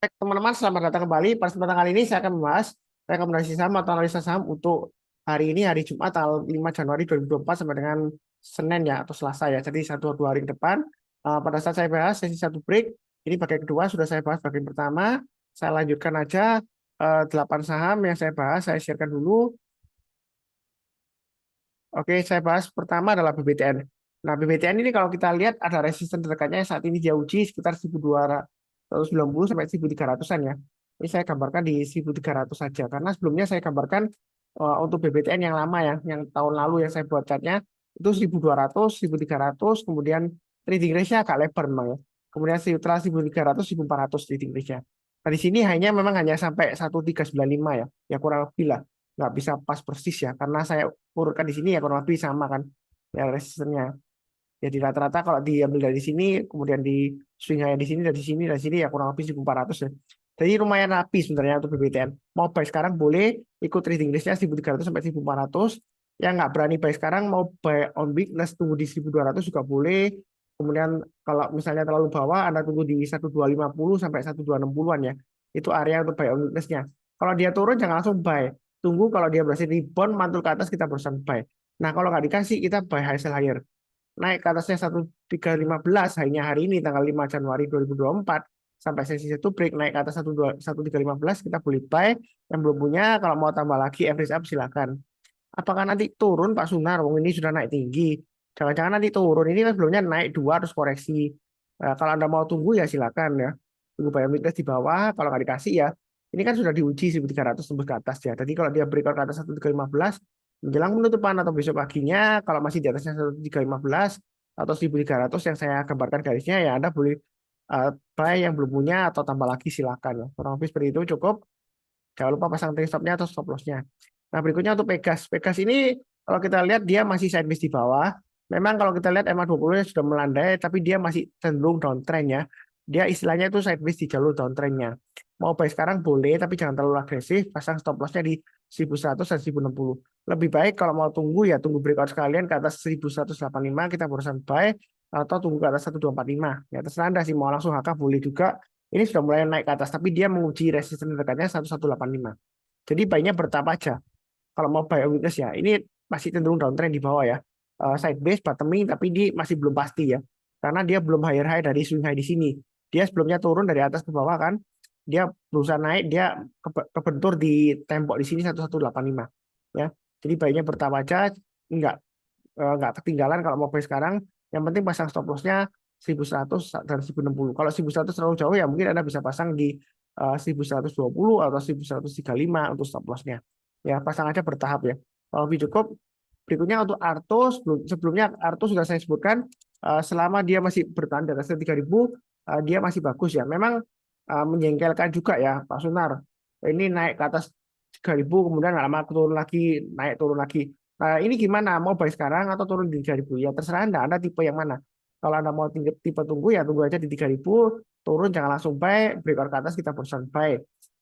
Baik, teman-teman, selamat datang kembali. Pada kesempatan kali ini saya akan membahas rekomendasi saham atau analisa saham untuk hari ini, hari Jumat, tanggal 5 Januari 2024 sampai dengan Senin ya, atau Selasa ya. Jadi 1-2 hari ke depan. Pada saat saya bahas sesi satu break, ini bagian kedua sudah saya bahas bagian pertama. Saya lanjutkan aja 8 saham yang saya bahas, saya sharekan dulu. Oke, saya bahas pertama adalah BBTN. Nah, BBTN ini kalau kita lihat ada resisten terdekatnya saat ini dia uji sekitar 1290 sampai 1300-an ya. Ini saya gambarkan di 1300 saja karena sebelumnya saya gambarkan untuk BBTN yang lama ya, yang tahun lalu yang saya buat chartnya itu 1200, 1300, kemudian trading range-nya agak lebar memang ya. Kemudian setelah 1300, 1400 trading range-nya. Nah, di sini memang hanya sampai 1395 ya. Ya kurang lebih lah, nggak bisa pas persis ya karena saya urutkan di sini ya kurang lebih sama kan ya resistennya. Jadi rata-rata kalau diambil dari sini, kemudian di swing high di sini, dari sini ya kurang lebih 1.400 ya. Jadi lumayan rapi sebenarnya untuk BBTN. Mau buy sekarang boleh ikut trading range-nya 1.300 sampai 1.400. Yang nggak berani buy sekarang mau buy on weakness tunggu di 1.200 juga boleh. Kemudian kalau misalnya terlalu bawah, Anda tunggu di 1.250 sampai 1.260-an ya. Itu area untuk buy on weakness-nya. Kalau dia turun jangan langsung buy. Tunggu kalau dia berhasil rebound mantul ke atas kita barusan buy. Nah, kalau nggak dikasih kita buy high sell higher naik ke atasnya 1315 hanya hari ini tanggal 5 Januari 2024 sampai sesi satu break naik ke atas 1315 kita boleh buy. Yang belum punya kalau mau tambah lagi average up silakan. Apakah nanti turun Pak Sunar? Wong ini sudah naik tinggi. Jangan-jangan nanti turun. Ini kan sebelumnya naik dua terus koreksi. Kalau Anda mau tunggu ya silakan ya. Tunggu bayar weakness di bawah. Kalau nggak dikasih ya. Ini kan sudah diuji 1300 tembus ke atas ya. Jadi kalau dia breakout ke atas 1315 menjelang penutupan atau besok paginya kalau masih di atasnya 1315 atau 1300 yang saya gambarkan garisnya ya Anda boleh buy yang belum punya atau tambah lagi silakan ya. Kurang lebih seperti itu cukup. Jangan lupa pasang trade stop-nya atau stop loss-nya. Nah, berikutnya untuk Pegas. Pegas ini kalau kita lihat dia masih sideways di bawah. Memang kalau kita lihat EMA 20-nya sudah melandai, tapi dia masih cenderung downtrend ya. Dia istilahnya itu sideways di jalur downtrend-nya. Mau buy sekarang boleh, tapi jangan terlalu agresif. Pasang stop loss-nya di 1100 dan 1060. Lebih baik kalau mau tunggu ya tunggu breakout sekalian ke atas 1185 kita barusan buy atau tunggu ke atas 1245. Ya terserah Anda sih mau langsung HK boleh juga. Ini sudah mulai naik ke atas, tapi dia menguji resisten dekatnya 1185. Jadi buy-nya bertahap aja. Kalau mau buy weakness ya, ini masih cenderung downtrend di bawah ya. Sideways, bottoming, tapi di masih belum pasti ya. Karena dia belum higher high dari swing high di sini. Dia sebelumnya turun dari atas ke bawah kan. Dia berusaha naik, dia kebentur di tembok di sini 1185. Ya. Jadi buy-nya bertahap aja, enggak nggak ketinggalan kalau mau buy sekarang. Yang penting pasang stop loss-nya 1100 dan 1060. Kalau 1100 terlalu jauh ya mungkin Anda bisa pasang di 1120 atau 1135 untuk stop loss-nya. Ya, pasang aja bertahap ya. Kalau lebih cukup, berikutnya untuk Arto, sebelumnya Arto sudah saya sebutkan, selama dia masih bertahan di atas 3.000, dia masih bagus ya. Memang menjengkelkan juga ya Pak Sunar. Ini naik ke atas 3.000, kemudian nggak lama turun lagi, naik turun lagi. Nah, ini gimana? Mau buy sekarang atau turun di 3.000? Ya terserah Anda, Anda tipe yang mana. Kalau Anda mau tipe tunggu ya tunggu aja di 3.000, turun jangan langsung buy, breakout ke atas kita perusahaan buy.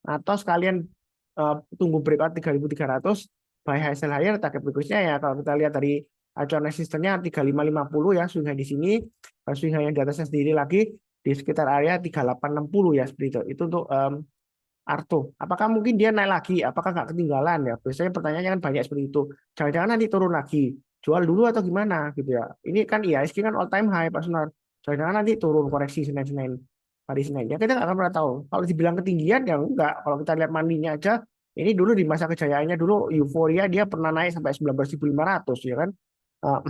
Atau sekalian tunggu breakout 3.300, buy high sell higher, target berikutnya ya kalau kita lihat dari acuan resistennya 3550 ya, swing high di sini, swing high yang di atasnya sendiri lagi di sekitar area 3860 ya seperti itu. Itu untuk Arto. Apakah mungkin dia naik lagi? Apakah nggak ketinggalan ya? Biasanya pertanyaannya kan banyak seperti itu. Jangan-jangan nanti turun lagi. Jual dulu atau gimana gitu ya. Ini kan IHSG kan all time high Pak Sunar. Jangan-jangan nanti turun koreksi Senin-Senin. Hari Senin. Ya kita nggak akan pernah tahu. Kalau dibilang ketinggian ya enggak. Kalau kita lihat mandinya aja. Ini dulu di masa kejayaannya dulu euforia dia pernah naik sampai 19.500 ya kan. Eh,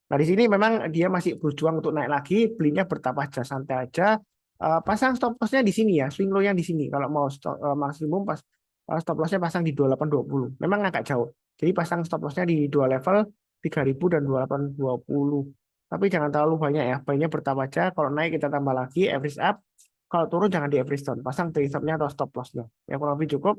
Nah, di sini memang dia masih berjuang untuk naik lagi, belinya bertambah aja, santai aja. Pasang stop loss-nya di sini ya, swing low-nya di sini. Kalau mau maksimum pas stop loss-nya pasang di 2820. Memang agak jauh. Jadi pasang stop loss-nya di dua level 3.000 dan 2820. Tapi jangan terlalu banyak ya. Banyak bertambah aja. Kalau naik kita tambah lagi average up. Kalau turun jangan di average down. Pasang trade stop-nya atau stop loss-nya. Ya kurang lebih cukup.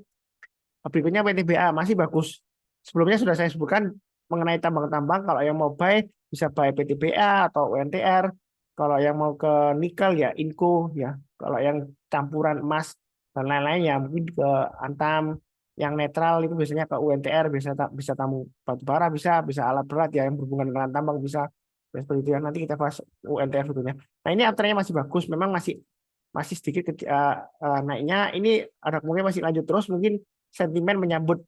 Berikutnya PTBA masih bagus. Sebelumnya sudah saya sebutkan mengenai tambang-tambang. Kalau yang mau buy bisa buy PTBA atau UNTR. Kalau yang mau ke nikel ya Inco ya. Kalau yang campuran emas dan lain-lain ya mungkin ke Antam. Yang netral itu biasanya ke UNTR, bisa tamu batu bara, bisa alat berat ya yang berhubungan dengan tambang bisa. Ya, seperti itu ya. Nanti kita bahas UNTR berikutnya. Nah ini afternya masih bagus, memang masih masih sedikit naiknya. Ini ada kemungkinan masih lanjut terus, mungkin sentimen menyambut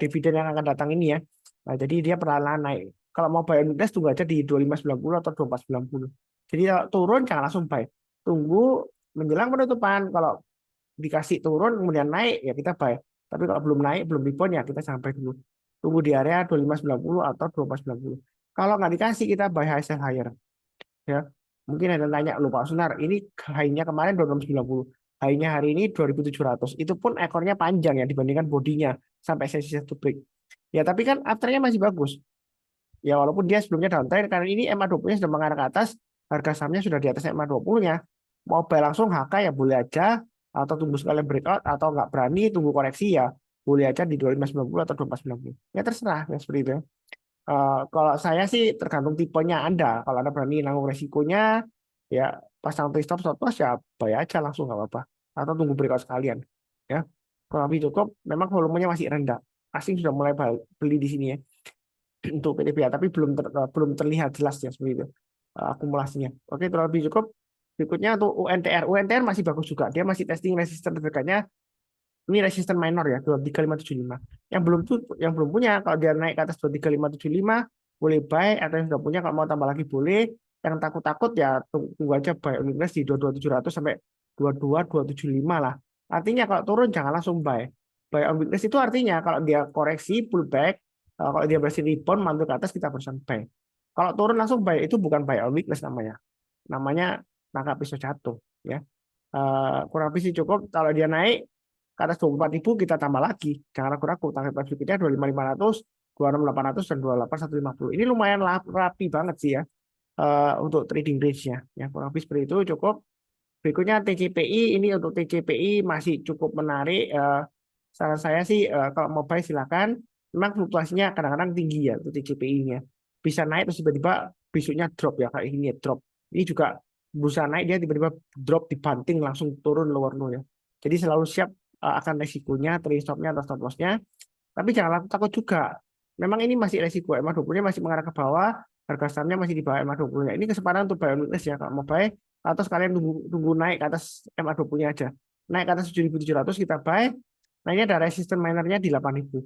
dividen yang akan datang ini ya. Nah, jadi dia perlahan naik. Kalau mau buy on weakness tunggu aja di 2590 atau 2490. Jadi kalau turun jangan langsung buy. Tunggu menjelang penutupan. Kalau dikasih turun kemudian naik ya kita buy. Tapi kalau belum naik, belum rebound ya kita sampai dulu. Tunggu di area 2590 atau 2490. Kalau nggak dikasih kita buy high sell higher. Ya. Mungkin ada yang tanya, lupa Pak Sunar, ini high-nya kemarin 2690. High-nya hari ini 2700. Itu pun ekornya panjang ya dibandingkan bodinya sampai sesi satu break. Ya tapi kan afternya masih bagus. Ya walaupun dia sebelumnya downtrend karena ini MA20-nya sudah mengarah ke atas, harga sahamnya sudah di atas MA20-nya. Mau buy langsung HK ya boleh aja, atau tunggu sekalian breakout, atau nggak berani tunggu koreksi ya boleh aja di 2590 atau 2490. Ya terserah ya seperti itu. Kalau saya sih tergantung tipenya Anda. Kalau Anda berani nanggung resikonya, ya pasang stop stop loss ya buy aja langsung nggak apa-apa. Atau tunggu breakout sekalian. Ya, kalau lebih cukup, memang volumenya masih rendah. Asing sudah mulai beli di sini ya untuk PTBA, tapi belum terlihat jelas ya seperti itu akumulasinya. Oke, terlebih cukup. Berikutnya untuk UNTR. UNTR masih bagus juga. Dia masih testing resisten terdekatnya. Ini resisten minor ya, 23575. Yang belum punya, kalau dia naik ke atas 23575 boleh buy, atau yang sudah punya kalau mau tambah lagi boleh. Yang takut-takut ya tunggu aja buy on weakness di 22700 sampai 22275 lah. Artinya kalau turun jangan langsung buy. Buy on weakness itu artinya kalau dia koreksi pullback, kalau dia berhasil rebound mantul ke atas kita berusaha buy. Kalau turun langsung buy itu bukan buy on weakness namanya. Namanya nangkap pisau jatuh ya. Kurang lebih sih cukup. Kalau dia naik ke atas 24.000 kita tambah lagi. Jangan ragu-ragu. Target price berikutnya 25.500, 26.800 dan 28.150. Ini lumayan rapi banget sih ya untuk trading range-nya. Ya, kurang lebih seperti itu cukup. Berikutnya TCPI. Ini untuk TCPI masih cukup menarik. Saran saya sih kalau mau buy silakan. Memang fluktuasinya kadang-kadang tinggi ya untuk TCPI-nya. Bisa naik terus tiba-tiba besoknya drop ya kayak ini ya drop. Ini juga berusaha naik dia tiba-tiba drop dibanting langsung turun lower low ya. Jadi selalu siap akan resikonya, trailing stop-nya atau stop loss-nya. Tapi jangan takut juga. Memang ini masih resiko, MA20-nya masih mengarah ke bawah, harga sahamnya masih di bawah MA20-nya. Ini kesempatan untuk buy on weakness ya, kalau mau buy, atau sekalian tunggu naik ke atas MA20-nya aja. Naik ke atas 7.700 kita buy. Nah ini ada resisten minornya di 8.000.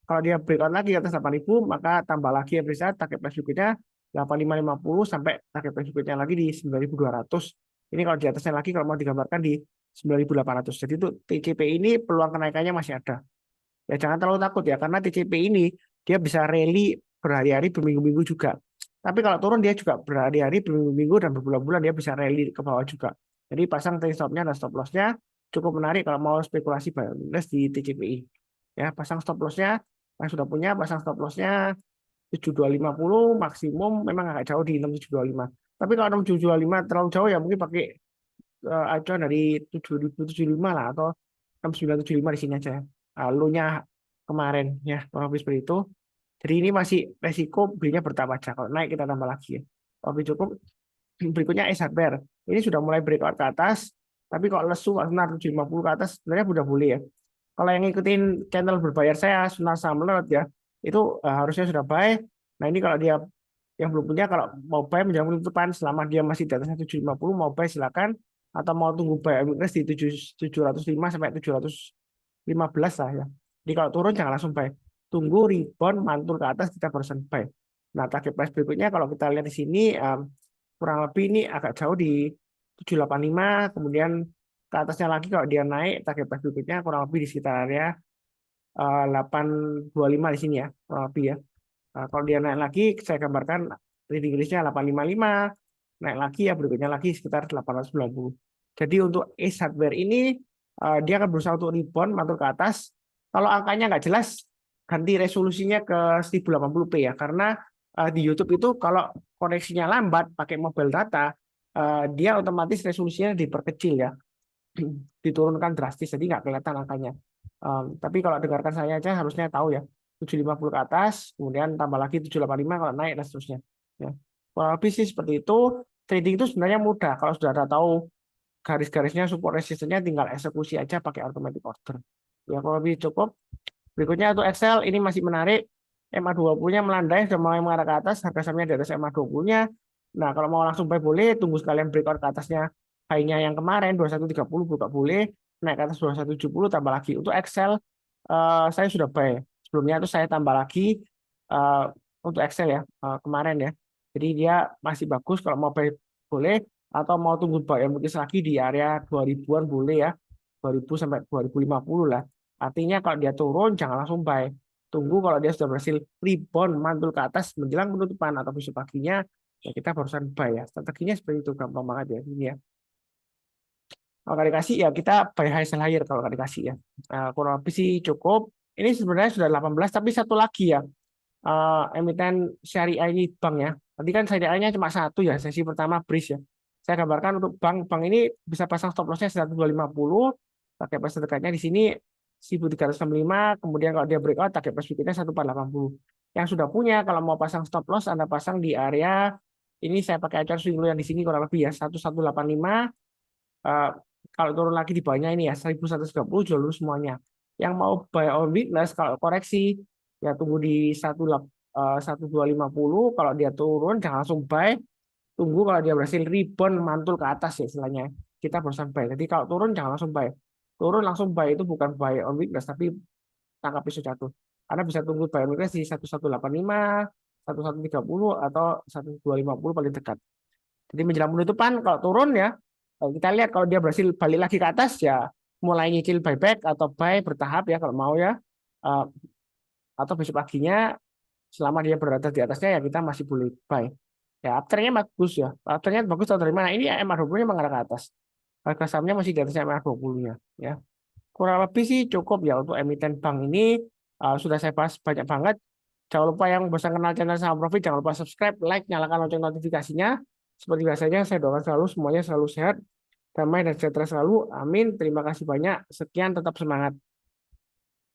Kalau dia breakout lagi ke atas 8.000, maka tambah lagi ya saat target price berikutnya 8550 sampai target price berikutnya lagi di 9.200. Ini kalau di atasnya lagi kalau mau digambarkan di 9.800. Jadi itu TCP ini peluang kenaikannya masih ada. Ya jangan terlalu takut ya, karena TCP ini dia bisa rally berhari-hari, berminggu-minggu juga. Tapi kalau turun dia juga berhari-hari, berminggu-minggu dan berbulan-bulan dia bisa rally ke bawah juga. Jadi pasang trailing stop-nya dan stop loss-nya cukup menarik kalau mau spekulasi balance di TCPI. Ya, pasang stop loss-nya yang sudah punya, pasang stop loss-nya 7250 maksimum, memang agak jauh di 6725. Tapi kalau 6725 terlalu jauh ya mungkin pakai acuan dari 7075 lah atau 6975 di sini aja. Low-nya kemarin ya, kurang lebih seperti itu. Jadi ini masih resiko belinya bertambah aja. Kalau naik kita tambah lagi ya. Tapi cukup. Berikutnya es hardware. Ini sudah mulai breakout ke atas. Tapi kalau lesu Sunar 750 ke atas sebenarnya sudah boleh ya. Kalau yang ngikutin channel berbayar saya Sunar Samlet ya, itu harusnya sudah buy. Nah ini kalau dia yang belum punya, kalau mau buy menjelang penutupan selama dia masih di atas 750 mau buy silakan, atau mau tunggu buy weakness di 705 sampai 715 lah ya. Jadi kalau turun jangan langsung buy. Tunggu rebound mantul ke atas kita barusan buy. Nah, target price berikutnya kalau kita lihat di sini kurang lebih ini agak jauh di 785, kemudian ke atasnya lagi kalau dia naik target price berikutnya kurang lebih di sekitar area 825 di sini ya, kurang lebih ya. Kalau dia naik lagi saya gambarkan trading range-nya 855, naik lagi ya berikutnya lagi sekitar 890. Jadi untuk Ace Hardware ini dia akan berusaha untuk rebound mantul ke atas. Kalau angkanya nggak jelas, ganti resolusinya ke 1080p ya, karena di YouTube itu kalau koneksinya lambat pakai mobile data, dia otomatis resolusinya diperkecil ya, diturunkan drastis, jadi nggak kelihatan angkanya. Tapi kalau dengarkan saya aja harusnya tahu ya, 750 ke atas, kemudian tambah lagi 785 kalau naik dan seterusnya. Ya. Kurang lebih sih seperti itu. Trading itu sebenarnya mudah kalau sudah ada tahu garis-garisnya, support resistennya, tinggal eksekusi aja pakai automatic order. Ya kalau lebih cukup. Berikutnya untuk Excel ini masih menarik. MA20-nya melandai sudah mulai mengarah ke atas, harga sahamnya di atas MA20-nya. Nah, kalau mau langsung buy boleh, tunggu sekalian breakout ke atasnya high-nya yang kemarin 2130 buka boleh, naik ke atas 2170 tambah lagi. Untuk Excel saya sudah buy. Sebelumnya itu saya tambah lagi eh, untuk Excel ya kemarin ya. Jadi dia masih bagus kalau mau buy boleh atau mau tunggu buy yang mungkin lagi di area 2000-an boleh ya. 2000 sampai 2050 lah. Artinya kalau dia turun jangan langsung buy. Tunggu kalau dia sudah berhasil rebound mantul ke atas menjelang penutupan atau besok paginya ya kita barusan buy ya. Strateginya seperti itu gampang banget ya ini ya. Kalau nggak dikasih ya kita buy high sell higher kalau nggak dikasih ya. Kurang lebih sih cukup. Ini sebenarnya sudah 18 tapi satu lagi ya. Emiten syariah ini bank ya. Tadi kan syariahnya cuma satu ya, sesi pertama BRIS ya. Saya gambarkan untuk bank ini bisa pasang stop lossnya 1250, target price terdekatnya di sini 1365, kemudian kalau dia breakout target price berikutnya 1480. Yang sudah punya kalau mau pasang stop loss Anda pasang di area ini saya pakai acuan swing low yang di sini kurang lebih ya 1185. Eh, Kalau turun lagi di bawahnya ini ya 1130 jual dulu semuanya. Yang mau buy on weakness kalau koreksi ya tunggu di 1250. Kalau dia turun jangan langsung buy, tunggu kalau dia berhasil rebound mantul ke atas ya istilahnya. Kita berusaha buy. Jadi kalau turun jangan langsung buy. Turun langsung buy itu bukan buy on weakness tapi tangkap isu jatuh. Karena bisa tunggu buy on weakness di 1185, 1130 atau 1250 paling dekat. Jadi menjelang penutupan kalau turun ya kita lihat kalau dia berhasil balik lagi ke atas ya mulai nyicil buyback atau buy bertahap ya kalau mau ya. Eh, atau besok paginya selama dia berada di atasnya ya kita masih boleh buy. Ya uptrendnya bagus ya. Uptrendnya bagus atau dari mana? Ini MA20-nya mengarah ke atas. Harga sahamnya masih di atas MA20-nya ya. Kurang lebih sih cukup ya untuk emiten bank ini. Sudah saya bahas banyak banget. Jangan lupa yang bosan kenal channel Saham Profit, jangan lupa subscribe, like, nyalakan lonceng notifikasinya. Seperti biasanya, saya doakan selalu semuanya selalu sehat, damai, dan sejahtera selalu. Amin. Terima kasih banyak. Sekian, tetap semangat.